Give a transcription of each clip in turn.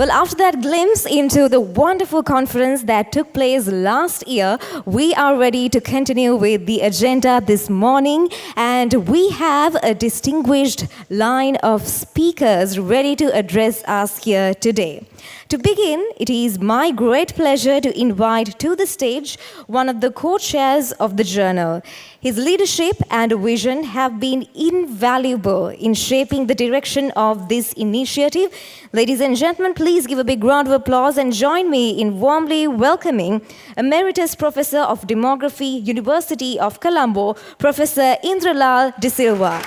Well, after that glimpse into the wonderful conference that took place last year, we are ready to continue with the agenda this morning, and we have a distinguished line of speakers ready to address us here today. To begin, it is my great pleasure to invite to the stage one of the co-chairs of the journal. His leadership and vision have been invaluable in shaping the direction of this initiative. Ladies and gentlemen, please give a big round of applause and join me in warmly welcoming Emeritus Professor of Demography, University of Colombo, Professor Indralal de Silva.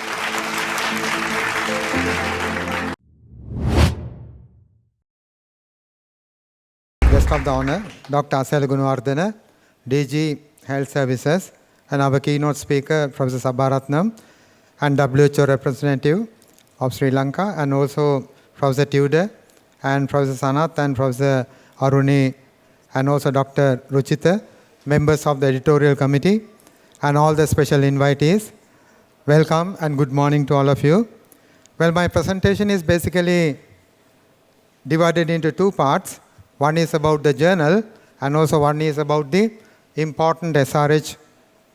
Guest of the honor, Dr. 𝐂𝐨-𝐂𝐚𝐢𝐫, DG Health Services, and our keynote speaker, Professor Sabharatnam, and WHO representative of Sri Lanka, and also Professor 𝘗𝘪𝑐, and Professor Sanath, and Professor Aruni, and also Dr. Ruchita, members of the editorial committee, and all the special invitees. Welcome and good morning to all of you. Well, my presentation is basically divided into two parts. One is about the journal, and also one is about the important SRH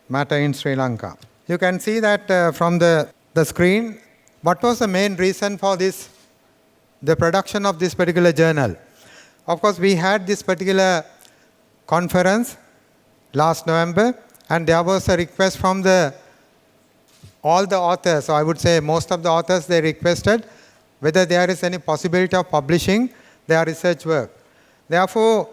matter in Sri Lanka. You can see that from the screen, what was the main reason for this, the production of this particular journal. Of course, we had this particular conference last November, and there was a request from all the authors, so I would say most of the authors, they requested whether there is any possibility of publishing their research work. Therefore,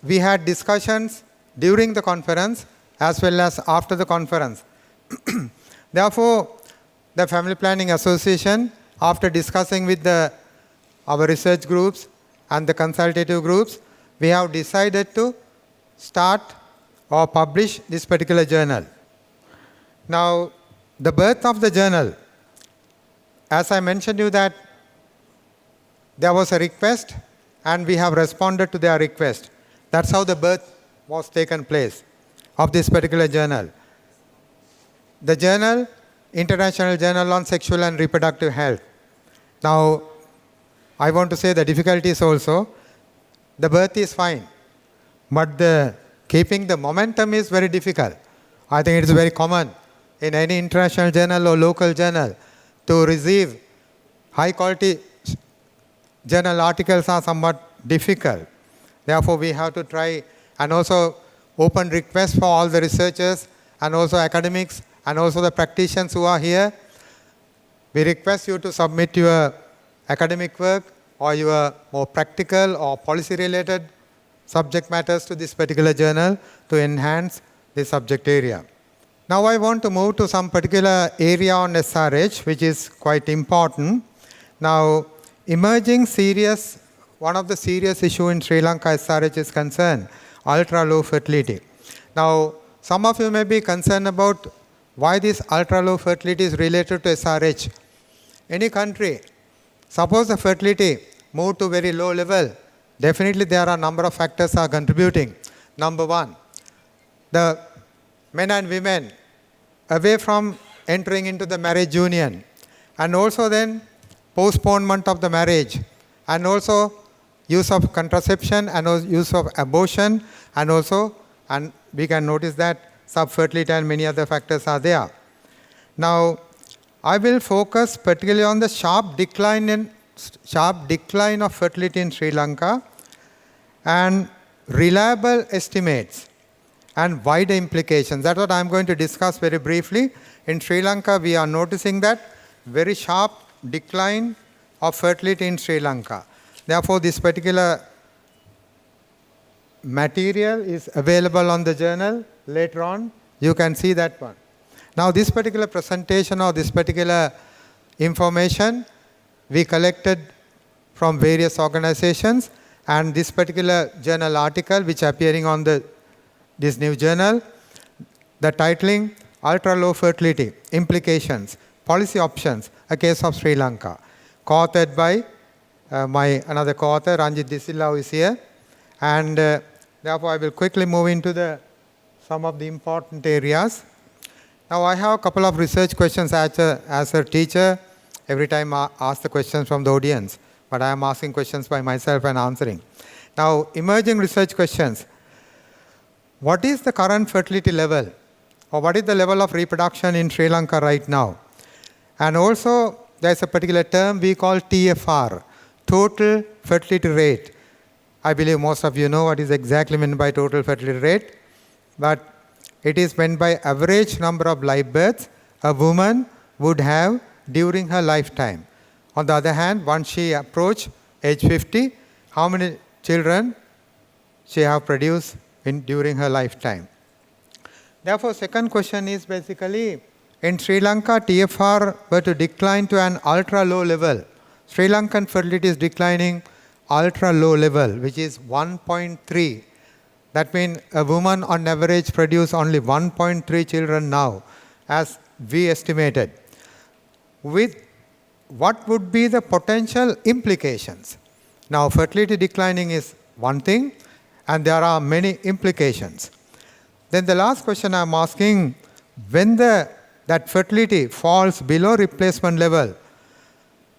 we had discussions during the conference as well as after the conference. Therefore, the Family Planning Association, after discussing with our research groups and the consultative groups, we have decided to start or publish this particular journal. Now, the birth of the journal, as I mentioned you that there was a request and we have responded to their request. That's how the birth was taken place of this particular journal. The journal, International Journal on Sexual and Reproductive Health. Now, I want to say the difficulties also. The birth is fine, but keeping the momentum is very difficult. I think it is very common in any international journal or local journal to receive high quality journal articles are somewhat difficult. Therefore, we have to try and also open requests for all the researchers and also academics and also the practitioners who are here. We request you to submit your academic work or your more practical or policy-related subject matters to this particular journal to enhance the subject area. Now I want to move to some particular area on SRH, which is quite important. Now, one of the serious issues in Sri Lanka SRH is concerned, ultra-low fertility. Now, some of you may be concerned about why this ultra-low fertility is related to SRH. Any country, suppose the fertility moved to very low level, definitely there are a number of factors are contributing. Number one, the men and women away from entering into the marriage union, and also then postponement of the marriage, and also use of contraception and use of abortion, and we can notice that subfertility and many other factors are there. Now, I will focus particularly on the sharp decline of fertility in Sri Lanka and reliable estimates and wider implications. That's what I'm going to discuss very briefly. In Sri Lanka, we are noticing that very sharp decline of fertility in Sri Lanka. Therefore, this particular material is available on the journal. Later on, you can see that one. Now, this particular presentation or this particular information, we collected from various organizations, and this particular journal article, which is appearing on this new journal, the titling, Ultra-Low Fertility, Implications, Policy Options, a Case of Sri Lanka, co-authored by another co-author, Ranjit De Silva, who is here. And therefore, I will quickly move into some of the important areas. Now, I have a couple of research questions as a teacher. Every time I ask the questions from the audience. but I am asking questions by myself and answering. Now, emerging research questions. What is the current fertility level? Or what is the level of reproduction in Sri Lanka right now? And also, there's a particular term we call TFR, total fertility rate. I believe most of you know what is exactly meant by total fertility rate, but it is meant by average number of live births a woman would have during her lifetime. On the other hand, once she approaches age 50, how many children she have produced during her lifetime. Therefore, second question is basically, in Sri Lanka, TFR were to decline to an ultra-low level. Sri Lankan fertility is declining ultra-low level, which is 1.3. That means a woman on average produces only 1.3 children now, as we estimated. With what would be the potential implications? Now, fertility declining is one thing, and there are many implications. Then the last question I'm asking, when that fertility falls below replacement level,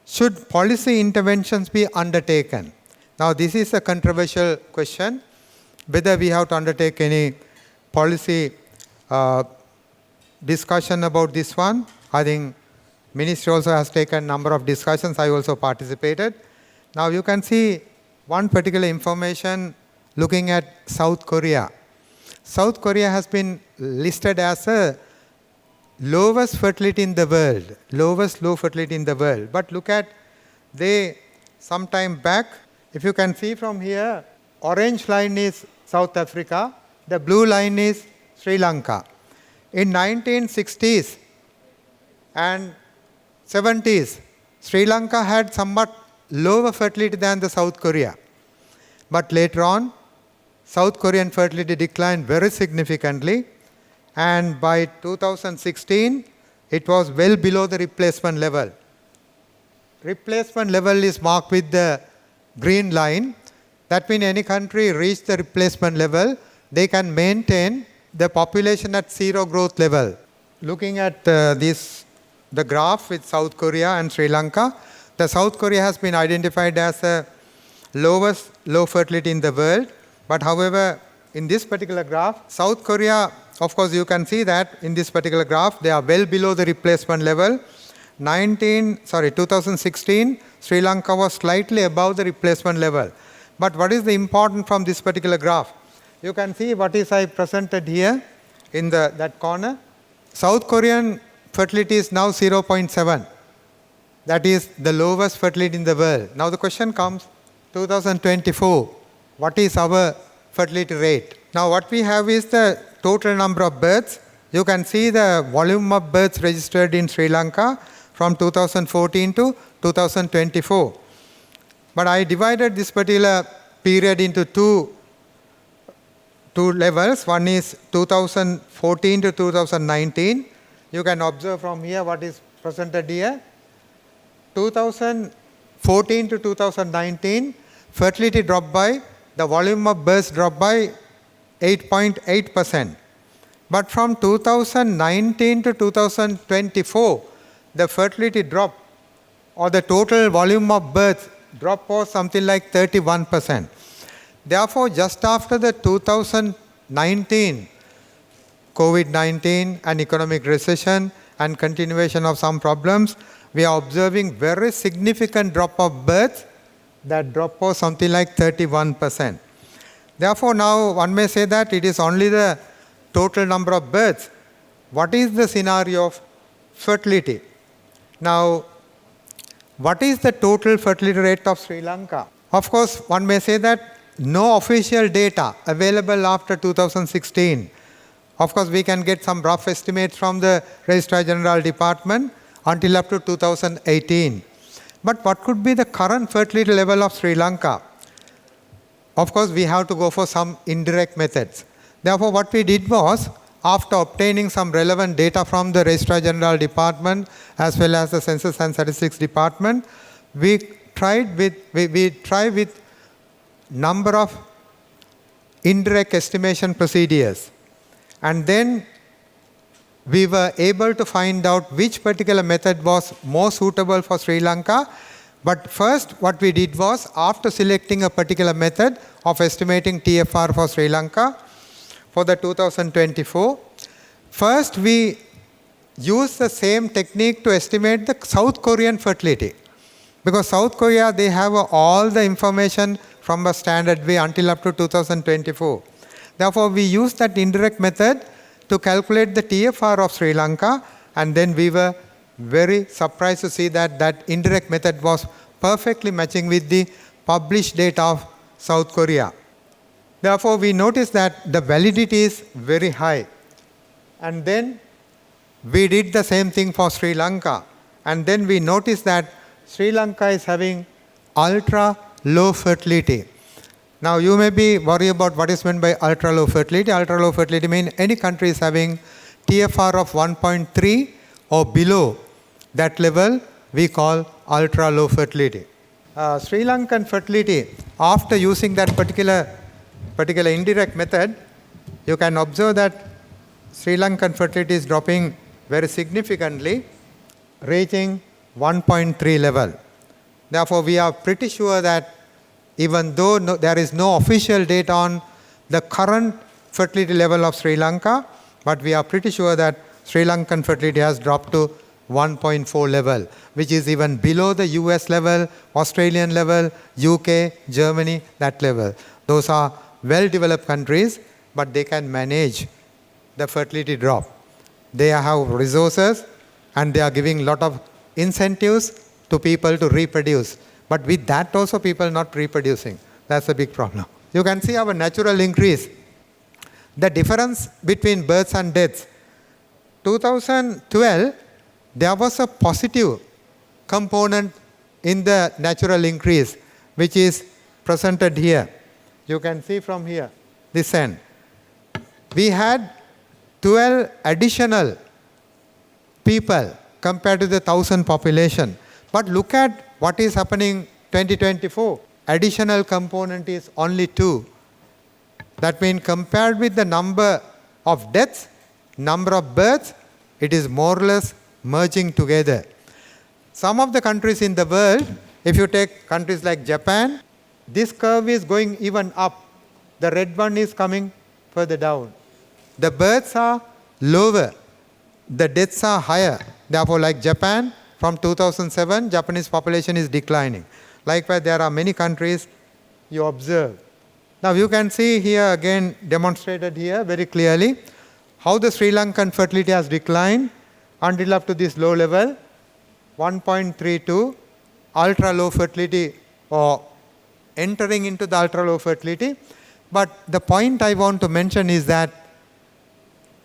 should policy interventions be undertaken? Now, this is a controversial question, whether we have to undertake any policy discussion about this one. I think Ministry also has taken a number of discussions. I also participated. Now, you can see one particular information looking at South Korea. South Korea has been listed as a lowest fertility in the world, lowest low fertility in the world. But look at, some time back, if you can see from here, orange line is South Africa, the blue line is Sri Lanka. In 1960s and 70s, Sri Lanka had somewhat lower fertility than the South Korea. But later on, South Korean fertility declined very significantly, and by 2016, it was well below the replacement level. Replacement level is marked with the green line. That means any country reach the replacement level, they can maintain the population at zero growth level. Looking at the graph with South Korea and Sri Lanka, the South Korea has been identified as the lowest low fertility in the world. But however, in this particular graph, South Korea, of course, you can see that in this particular graph, they are well below the replacement level. 2016, Sri Lanka was slightly above the replacement level. But what is the important from this particular graph? You can see what is I presented here in that corner. South Korean fertility is now 0.7. That is the lowest fertility in the world. Now the question comes, 2024, what is our fertility rate? Now what we have is the total number of births. You can see the volume of births registered in Sri Lanka from 2014 to 2024. But I divided this particular period into two levels. One is 2014 to 2019. You can observe from here what is presented here. 2014 to 2019, fertility dropped by, the volume of births dropped by 8.8%. But from 2019 to 2024, the fertility drop, or the total volume of births drop, was something like 31%. Therefore, just after the 2019 COVID-19 and economic recession and continuation of some problems, we are observing very significant drop of births. That drop was something like 31%. Therefore, now one may say that it is only the total number of births. What is the scenario of fertility? Now, what is the total fertility rate of Sri Lanka? Of course, one may say that no official data available after 2016. Of course, we can get some rough estimates from the Registrar General Department until up to 2018. But what could be the current fertility level of Sri Lanka? Of course, we have to go for some indirect methods. Therefore, what we did was, after obtaining some relevant data from the Registrar General Department as well as the Census and Statistics Department, we try with number of indirect estimation procedures. And then we were able to find out which particular method was more suitable for Sri Lanka, But first, what we did was, after selecting a particular method of estimating TFR for Sri Lanka for the 2024, first we used the same technique to estimate the South Korean fertility. Because South Korea, they have all the information from a standard way until up to 2024. Therefore, we used that indirect method to calculate the TFR of Sri Lanka, and then we were very surprised to see that that indirect method was perfectly matching with the published data of South Korea. Therefore, we noticed that the validity is very high. And then we did the same thing for Sri Lanka. And then we noticed that Sri Lanka is having ultra low fertility. Now, you may be worried about what is meant by ultra low fertility. Ultra low fertility means any country is having TFR of 1.3 or below. That level we call ultra low fertility. Sri Lankan fertility, after using that particular indirect method, you can observe that Sri Lankan fertility is dropping very significantly, reaching 1.3 level. Therefore, we are pretty sure that even though there is no official data on the current fertility level of Sri Lanka, but we are pretty sure that Sri Lankan fertility has dropped to 1.4 level, which is even below the US level, Australian level, UK, Germany, that level. Those are well-developed countries, but they can manage the fertility drop. They have resources, and they are giving a lot of incentives to people to reproduce. But with that also, people not reproducing. That's a big problem. You can see our natural increase. The difference between births and deaths. 2012, there was a positive component in the natural increase, which is presented here. You can see from here, this end. We had 12 additional people compared to the 1,000 population. But look at what is happening 2024. Additional component is only 2. That means compared with the number of deaths, number of births, it is more or less merging together. Some of the countries in the world, if you take countries like Japan, this curve is going even up. The red one is coming further down. The births are lower. The deaths are higher. Therefore, like Japan, from 2007, Japanese population is declining. Likewise, there are many countries you observe. Now, you can see here again demonstrated here very clearly how the Sri Lankan fertility has declined until up to this low level, 1.32, ultra low fertility or entering into the ultra low fertility. But the point I want to mention is that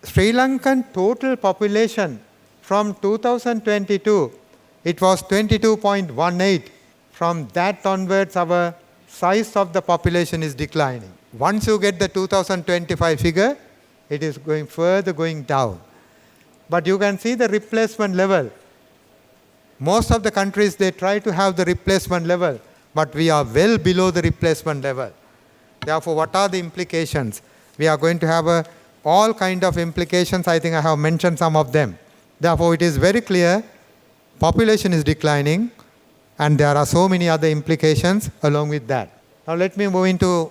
Sri Lankan total population from 2022, it was 22.18. From that onwards, our size of the population is declining. Once you get the 2025 figure, it is going down. But you can see the replacement level. Most of the countries, they try to have the replacement level, but we are well below the replacement level. Therefore, what are the implications? We are going to have all kind of implications. I think I have mentioned some of them. Therefore, it is very clear, population is declining, and there are so many other implications along with that. Now, let me move into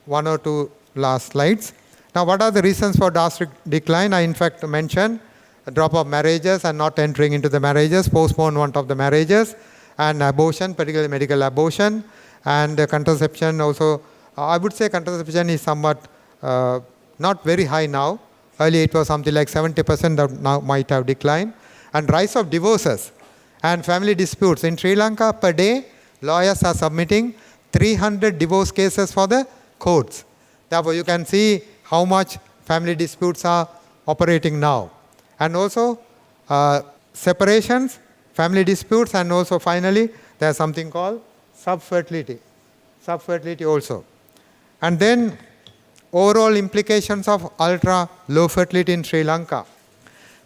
one or two last slides. Now, what are the reasons for drastic decline? I, in fact, mentioned a drop of marriages and not entering into the marriages, postponement of the marriages, and abortion, particularly medical abortion, and contraception also. I would say contraception is somewhat not very high now. Earlier it was something like 70%, that now might have declined. And rise of divorces and family disputes. In Sri Lanka, per day, lawyers are submitting 300 divorce cases for the courts. Therefore, you can see how much family disputes are operating now. And also separations, family disputes, and also finally, there's something called subfertility. Subfertility also. And then overall implications of ultra low fertility in Sri Lanka.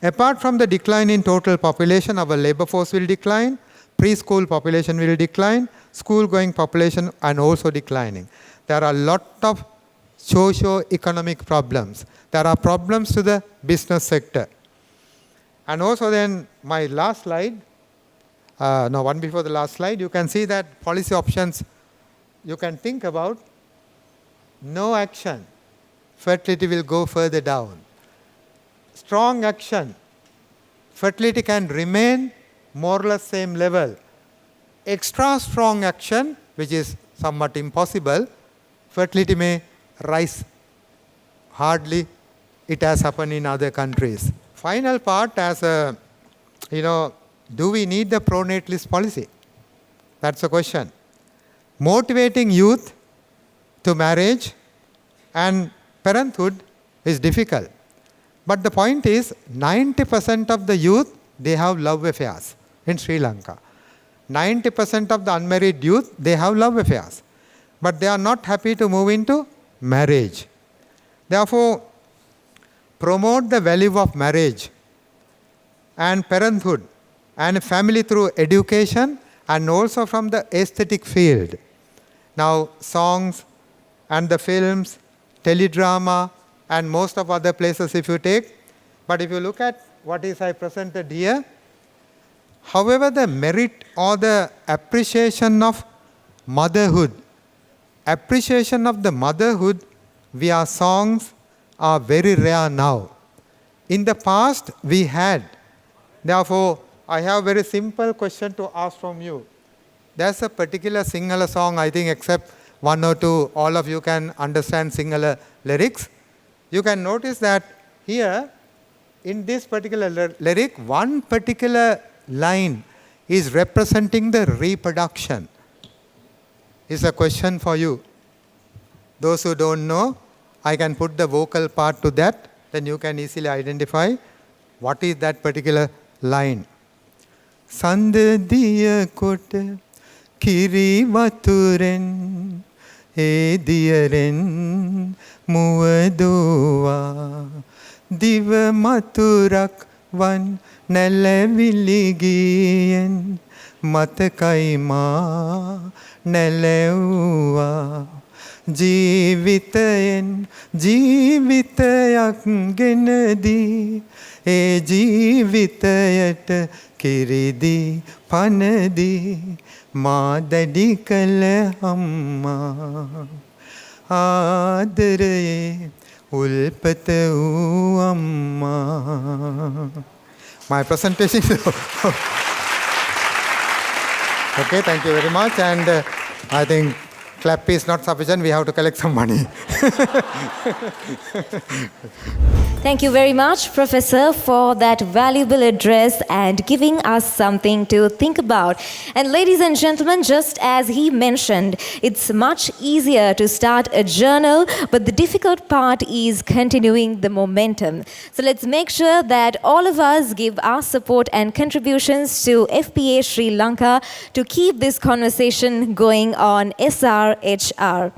Apart from the decline in total population, our labor force will decline, preschool population will decline, school-going population and also declining. There are a lot of socio-economic problems. There are problems to the business sector. And also then, my last slide, no, one before the last slide, you can see that policy options you can think about. No action, fertility will go further down. Strong action, fertility can remain more or less same level. Extra strong action, which is somewhat impossible, fertility may rise. Hardly it has happened in other countries. Final part, as a, do we need the pro-natalist policy? That's the question. Motivating youth to marriage and parenthood is difficult. But the point is, 90% of the youth, they have love affairs in Sri Lanka. 90% of the unmarried youth, they have love affairs. But they are not happy to move into marriage. Therefore, promote the value of marriage and parenthood and family through education and also from the aesthetic field. Now, songs and the films, teledrama, and most of other places if you take. But if you look at what is I presented here, however, the merit or the appreciation of motherhood, appreciation of the motherhood via songs are very rare now. In the past, we had. Therefore, I have a very simple question to ask from you. There's a particular Sinhala song, I think, except one or two, all of you can understand Sinhala lyrics. You can notice that here, in this particular lyric, one particular line is representing the reproduction. It's a question for you. Those who don't know, I can put the vocal part to that, then you can easily identify what is that particular line. Sandadiya kota kiri vaturen e diyaren muwaduwa diva maturak van nalavilligiyen matakai ma nalauwa ජීවිතයෙන් ජීවිතයක් ගෙනදී ඒ ජීවිතයට කිරිදී පනදී මා දැඩි කළ අම්මා ආදරයේ උල්පත වූ අම්මා. My presentation. Okay, thank you very much. And I think clap is not sufficient. We have to collect some money. Thank you very much, Professor, for that valuable address and giving us something to think about. And ladies and gentlemen, just as he mentioned, it's much easier to start a journal, but the difficult part is continuing the momentum. So let's make sure that all of us give our support and contributions to FPA Sri Lanka to keep this conversation going on SRHR.